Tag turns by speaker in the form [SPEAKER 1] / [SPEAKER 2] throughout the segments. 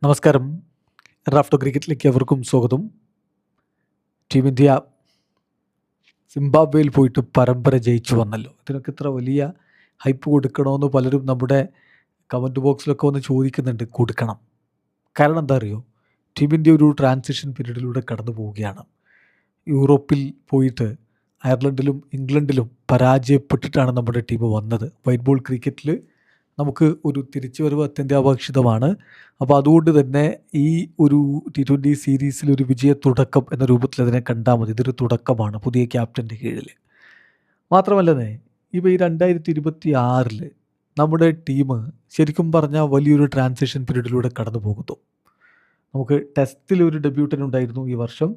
[SPEAKER 1] നമസ്കാരം. റാഫ്റ്റോ ക്രിക്കറ്റിലേക്ക് എവർക്കും സ്വാഗതം. Team India സിംബാബ്വേയിൽ പോയിട്ട് പരമ്പര ജയിച്ചു വന്നല്ലോ. ഇതിനൊക്കെ ഇത്ര വലിയ ഹൈപ്പ് കൊടുക്കണമെന്ന് പലരും നമ്മുടെ കമൻറ്റ് ബോക്സിലൊക്കെ വന്ന് ചോദിക്കുന്നുണ്ട്. കൊടുക്കണം. കാരണം എന്താ അറിയോ, ടീം ഇന്ത്യ ഒരു ട്രാൻസിഷൻ പീരീഡിലൂടെ കടന്നു പോവുകയാണ്. യൂറോപ്പിൽ പോയിട്ട് അയർലൻഡിലും ഇംഗ്ലണ്ടിലും പരാജയപ്പെട്ടിട്ടാണ് നമ്മുടെ ടീം വന്നത്. വൈറ്റ് ബോൾ ക്രിക്കറ്റിൽ നമുക്ക് ഒരു തിരിച്ചുവരവ് അത്യന്താപേക്ഷിതമാണ്. അപ്പോൾ അതുകൊണ്ട് തന്നെ ഈ ഒരു T20 സീരീസിലൊരു വിജയ തുടക്കം എന്ന രൂപത്തിൽ അതിനെ കണ്ടാൽ മതി. ഇതൊരു തുടക്കമാണ് പുതിയ ക്യാപ്റ്റൻ്റെ കീഴിൽ. മാത്രമല്ലന്നേ, ഇപ്പോൾ ഈ 2026 നമ്മുടെ ടീം ശരിക്കും പറഞ്ഞാൽ വലിയൊരു ട്രാൻസിഷൻ പീരീഡിലൂടെ കടന്നു പോകുന്നു. നമുക്ക് ടെസ്റ്റിലൊരു ഡെബ്യൂട്ടനുണ്ടായിരുന്നു ഈ വർഷം.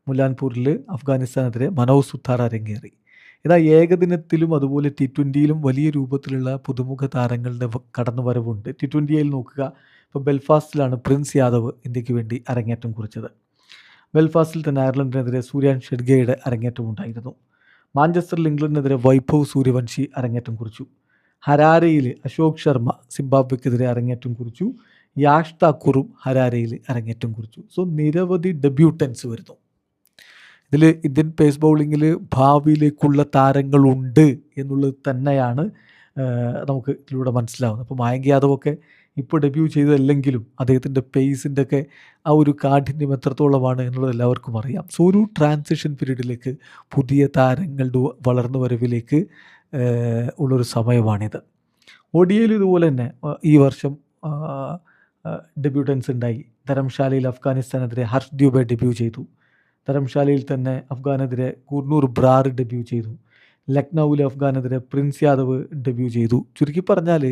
[SPEAKER 1] മുലാൻപൂരിൽ അഫ്ഗാനിസ്ഥാനെതിരെ മനോജ് സുത്താർ അരങ്ങേറി. എന്നാൽ ഏകദിനത്തിലും അതുപോലെ T20യിലും വലിയ രൂപത്തിലുള്ള പുതുമുഖ താരങ്ങളുടെ കടന്നുവരവുണ്ട്. T20യിൽ നോക്കുക, ഇപ്പോൾ ബെൽഫാസ്റ്റിലാണ് പ്രിൻസ് യാദവ് ഇന്ത്യക്ക് വേണ്ടി അരങ്ങേറ്റം കുറിച്ചത്. ബെൽഫാസ്റ്റിൽ തന്നെ അയർലൻഡിനെതിരെ സൂര്യാൻ ഷെഡ്ഗയുടെ അരങ്ങേറ്റം ഉണ്ടായിരുന്നു. മാഞ്ചസ്റ്ററിൽ ഇംഗ്ലണ്ടിനെതിരെ വൈഭവ് സൂര്യവംശി അരങ്ങേറ്റം കുറിച്ചു. ഹരാരയിൽ അശോക് ശർമ്മ സിംബാബ്വെക്കെതിരെ അരങ്ങേറ്റം കുറിച്ചു. യാഷ് താക്കൂറും ഹരാരയിൽ അരങ്ങേറ്റം കുറിച്ചു. സോ നിരവധി ഡെബ്യൂട്ടൻസ് വരുന്നു. ഇതിൽ ഇന്ത്യൻ പേസ് ബൗളിങ്ങിൽ ഭാവിയിലേക്കുള്ള താരങ്ങളുണ്ട് എന്നുള്ളത് തന്നെയാണ് നമുക്ക് ഇതിലൂടെ മനസ്സിലാവുന്നത്. അപ്പോൾ മായങ്ക് യാദവൊക്കെ ഇപ്പോൾ ഡെബ്യൂ ചെയ്തതല്ലെങ്കിലും അദ്ദേഹത്തിൻ്റെ പേസിൻ്റെ ഒക്കെ ആ ഒരു കാഠിന്യം എത്രത്തോളമാണ് എന്നുള്ളത് എല്ലാവർക്കും അറിയാം. സോ ഒരു ട്രാൻസിഷൻ പീരീഡിലേക്ക്, പുതിയ താരങ്ങളുടെ വളർന്നു വരവിലേക്ക് ഉള്ളൊരു സമയമാണിത്. ODIയിൽ ഇതുപോലെ തന്നെ ഈ വർഷം ഡെബ്യൂട്ടൻസ് ഉണ്ടായി. ധരംശാലയിൽ അഫ്ഗാനിസ്ഥാനെതിരെ ഹർഷ് ദ്യൂബെ ഡെബ്യൂ ചെയ്തു. ധരംശാലയിൽ തന്നെ അഫ്ഗാനെതിരെ ഗുർനൂർ ബ്രാർ ഡെബ്യൂ ചെയ്തു. ലക്നൌവിൽ അഫ്ഗാനെതിരെ പ്രിൻസ് യാദവ് ഡെബ്യൂ ചെയ്തു. ചുരുക്കി പറഞ്ഞാൽ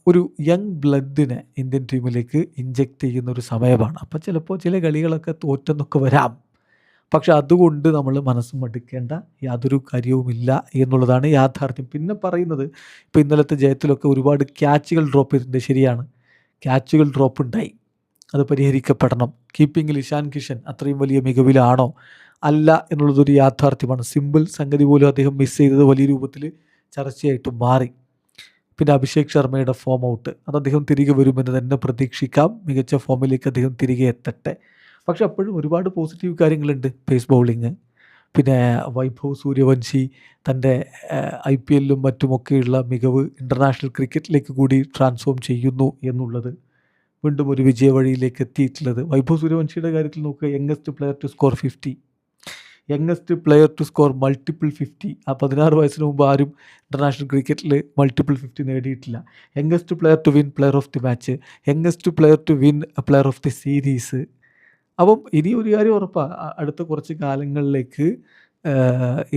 [SPEAKER 1] ഒരു യങ് ബ്ലഡിനെ ഇന്ത്യൻ ടീമിലേക്ക് ഇഞ്ചെക്റ്റ് ചെയ്യുന്ന ഒരു സമയമാണ്. അപ്പോൾ ചിലപ്പോൾ ചില കളികളൊക്കെ തോറ്റെന്നൊക്കെ വരാം. പക്ഷെ അതുകൊണ്ട് നമ്മൾ മനസ്സ് മടുക്കേണ്ട യാതൊരു കാര്യവുമില്ല എന്നുള്ളതാണ് യാഥാർത്ഥ്യം. പിന്നെ പറയുന്നത്, ഇപ്പോൾ ഇന്നലത്തെ ജയത്തിലൊക്കെ ഒരുപാട് ക്യാച്ചുകൾ ഡ്രോപ്പ് ചെയ്തിട്ടുണ്ട്. ശരിയാണ്, ക്യാച്ചുകൾ ഡ്രോപ്പ് ഉണ്ടായി, അത് പരിഹരിക്കപ്പെടണം. കീപ്പിങ്ങിൽ ഇഷാൻ കിഷൻ അത്രയും വലിയ മികവിലാണോ? അല്ല എന്നുള്ളതൊരു യാഥാർത്ഥ്യമാണ്. സിമ്പിൾ സംഗതി പോലും അദ്ദേഹം മിസ് ചെയ്തത് വലിയ രൂപത്തിൽ ചർച്ചയായിട്ട് മാറി. പിന്നെ അഭിഷേക് ശർമ്മയുടെ ഫോം ഔട്ട്, അത് അദ്ദേഹം തിരികെ വരുമെന്ന് തന്നെ പ്രതീക്ഷിക്കാം. മികച്ച ഫോമിലേക്ക് അദ്ദേഹം തിരികെ എത്തട്ടെ. പക്ഷെ അപ്പോഴും ഒരുപാട് പോസിറ്റീവ് കാര്യങ്ങളുണ്ട്. പേസ് ബൗളിങ്, പിന്നെ വൈഭവ് സൂര്യവംശി തൻ്റെ IPLലും മറ്റുമൊക്കെയുള്ള മികവ് ഇൻ്റർനാഷണൽ ക്രിക്കറ്റിലേക്ക് കൂടി ട്രാൻസ്ഫോം ചെയ്യുന്നു എന്നുള്ളത്, വീണ്ടും ഒരു വിജയ വഴിയിലേക്ക് എത്തിയിട്ടുള്ളത്. വൈഭവ് സൂര്യവംശിയുടെ കാര്യത്തിൽ നോക്കുക, youngest player to score 50, youngest player to score multiple 50. ആ 16 വയസ്സിന് മുമ്പ് ആരും ഇൻ്റർനാഷണൽ ക്രിക്കറ്റിൽ മൾട്ടിപ്പിൾ 50 നേടിയിട്ടില്ല. Youngest player to win player of the match, youngest player to win player of the series. അപ്പം ഇനി ഒരു കാര്യം ഉറപ്പാണ്, അടുത്ത കുറച്ച് കാലങ്ങളിലേക്ക്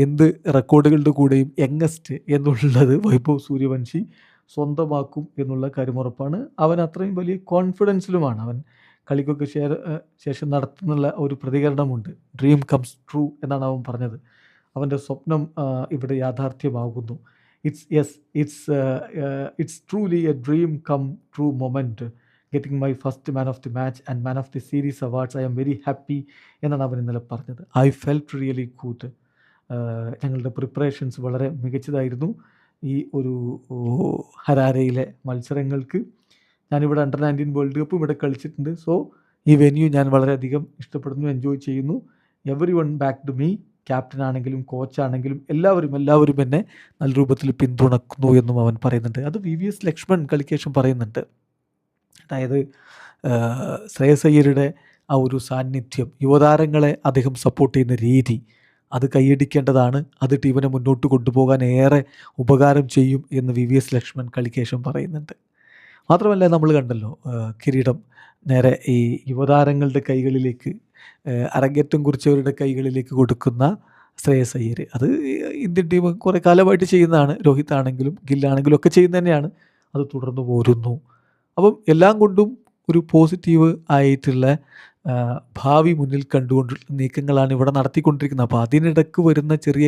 [SPEAKER 1] എന്ത് റെക്കോർഡുകളുടെ കൂടെയും യങ്ങസ്റ്റ് എന്നുള്ളത് വൈഭവ് സൂര്യവംശി സ്വന്തമാക്കും എന്നുള്ള കാര്യം ഉറപ്പാണ്. അവൻ അത്രയും വലിയ കോൺഫിഡൻസിലുമാണ്. അവൻ കളിക്കൊക്കെ ശേഷം നടത്തുന്നുള്ള ഒരു പ്രതികരണമുണ്ട്. ഡ്രീം കംസ് ട്രൂ എന്നാണ് അവൻ പറഞ്ഞത്. അവൻ്റെ സ്വപ്നം ഇവിടെ യാഥാർത്ഥ്യമാകുന്നു. It's truly a dream come true moment, getting my first man of the match and man of the series awards. I am very happy എന്നാണ് അവൻ ഇന്നലെ പറഞ്ഞത്. I felt really good. ഞങ്ങളുടെ പ്രിപ്പറേഷൻസ് വളരെ മികച്ചതായിരുന്നു. ഈ ഒരു ഹരാരയിലെ മത്സരങ്ങൾക്ക് ഞാനിവിടെ അണ്ടർ-19 വേൾഡ് കപ്പും ഇവിടെ കളിച്ചിട്ടുണ്ട്. സോ ഈ വെന്യൂ ഞാൻ വളരെയധികം ഇഷ്ടപ്പെടുന്നു, എൻജോയ് ചെയ്യുന്നു. Everyone back to me. Captain ആണെങ്കിലും കോച്ചാണെങ്കിലും എല്ലാവരും എന്നെ നല്ല രൂപത്തിൽ പിന്തുണക്കുന്നു എന്നും അവൻ പറയുന്നുണ്ട്. അത് VVS ലക്ഷ്മൺ കളിക്കേഷം പറയുന്നുണ്ട്. അതായത് ശ്രേയസ് അയ്യരുടെ ആ ഒരു സാന്നിധ്യം, യുവതാരങ്ങളെ അദ്ദേഹം സപ്പോർട്ട് ചെയ്യുന്ന രീതി, അത് കൈയടിക്കേണ്ടതാണ്. അത് ടീമിനെ മുന്നോട്ട് കൊണ്ടുപോകാൻ ഏറെ ഉപകാരം ചെയ്യും എന്ന് VVS ലക്ഷ്മൺ കളിക്കേഷം പറയുന്നുണ്ട്. മാത്രമല്ല, നമ്മൾ കണ്ടല്ലോ കിരീടം നേരെ ഈ യുവതാരങ്ങളുടെ കൈകളിലേക്ക്, അരങ്ങേറ്റം കുറിച്ചവരുടെ കൈകളിലേക്ക് കൊടുക്കുന്ന ശ്രേയസ് അയ്യർ. അത് ഇന്ത്യൻ ടീം കുറേ കാലമായിട്ട് ചെയ്യുന്നതാണ്. രോഹിത് ആണെങ്കിലും ഗില്ലാണെങ്കിലും ഒക്കെ ചെയ്യുന്നത് തന്നെയാണ്. അത് തുടർന്നു പോരുന്നു. അപ്പം എല്ലാം കൊണ്ടും ഒരു പോസിറ്റീവ് ആയിട്ടുള്ള ഭാവി മുന്നിൽ കണ്ടുകൊണ്ടുള്ള നീക്കങ്ങളാണ് ഇവിടെ നടത്തിക്കൊണ്ടിരിക്കുന്നത്. അപ്പോൾ അതിനിടക്ക് വരുന്ന ചെറിയ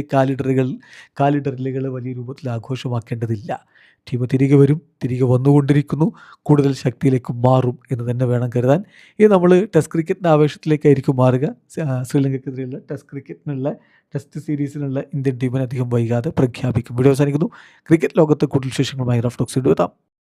[SPEAKER 1] കാലിടറലുകൾ വലിയ രൂപത്തിൽ ആഘോഷമാക്കേണ്ടതില്ല. ടീം തിരികെ വരും, തിരികെ വന്നുകൊണ്ടിരിക്കുന്നു, കൂടുതൽ ശക്തിയിലേക്ക് മാറും എന്ന് തന്നെ വേണം കരുതാൻ. ഇത് നമ്മൾ ടെസ്റ്റ് ക്രിക്കറ്റിൻ്റെ ആവേശത്തിലേക്കായിരിക്കും മാറുക. ശ്രീലങ്കയ്ക്കെതിരെയുള്ള ടെസ്റ്റ് സീരീസിനുള്ള ഇന്ത്യൻ ടീമിനെ അധികം വൈകാതെ പ്രഖ്യാപിക്കും. വീഡിയോ അവസാനിക്കുന്നു. ക്രിക്കറ്റ് ലോകത്ത് കൂടുതൽ വിശേഷങ്ങളുമായി റഫ് ടോക്സ് എത്താം.